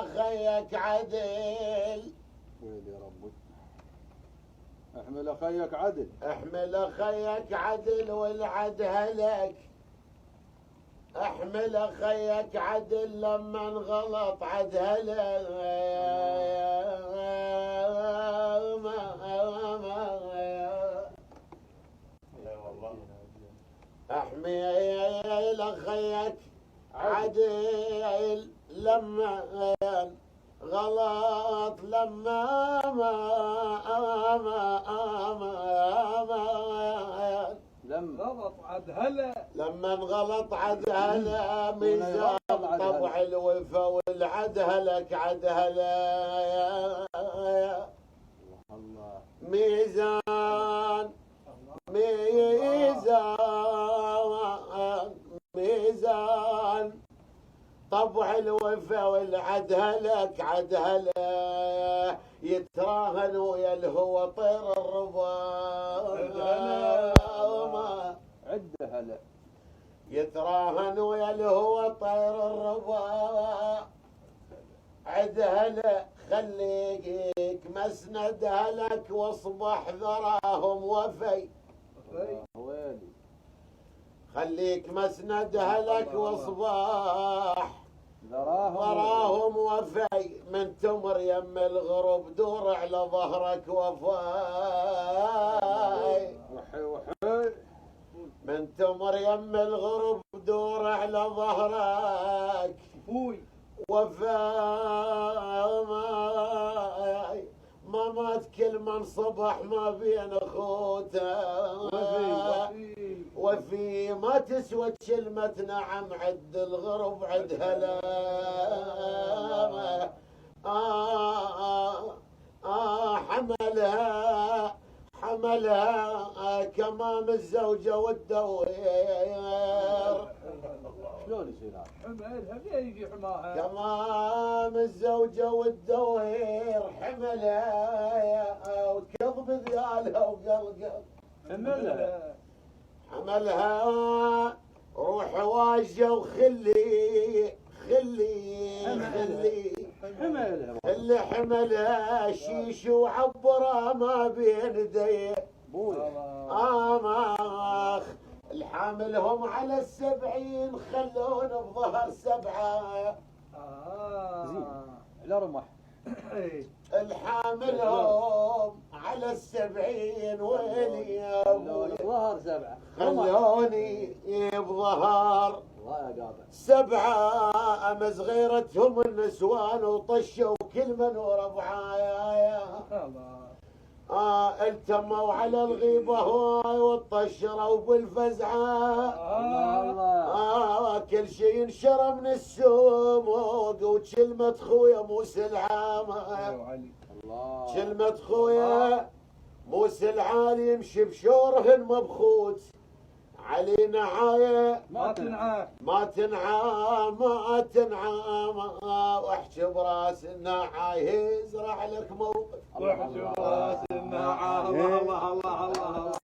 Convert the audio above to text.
خيك عدل. ويلي يا ربي. احمل خيك عدل. احمل خيك عدل والعد هلك. احمل خيك عدل لما انغلط عد هلك. احمل خيك عدل لما غلط لما لما غلط عد هلا. لما انغلط عد هلا ميزان طبع الوفا والعد هلك عد هلا. الله ميزان ميزان ميزان طبع الوفا والعد هلك عد هلا. يتراهن ويا الهوى طير الربا. عد هلا. يتراهن ويا الهوى طير الربا. عد هلا خليك مسند هلك واصبح ذراهم وفي. ويلي خليك مسند هلك واصبح ذراهم وفي. من تمر يم الغرب دور على ظهرك وفاي. وحي وحي. من تمر يم الغرب دور على ظهرك وفاي. ما مات كل من صبح ما بين اخوته. وفي ما تسوى كلمة نعم عد الغرب عد هلا. حملها كمام الزوجة والدوير. شلون يصير هذا؟ حملها ليه يجي حماها؟ كمام الزوجة والدوير حملها وكذب ذيالها وقلقل. حملها روح واجه وخلي حملها شيش وعبره ما بين ديه. آماخ الحامل هم على 70 خلون بظهر 7. زين لا رمح. الحامل هم على 70 ويلي يا ابوي ظهر 7 خلوني بظهر الله يا قاطع 7. امس غيرتهم النسوان وطشوا كل من وربعايا. التموا على الغيبة هاي والطشروا بالفزعة. كل شي ينشر من السوق وكلمة خويا مو سلعة. كلمة خويا مو سلعة يمشي بشورهن مبخوت. علي نعاية ما تنعى واحكي براس النعاية يزرع لك موقف. واحكي براس النعاية. الله الله الله الله.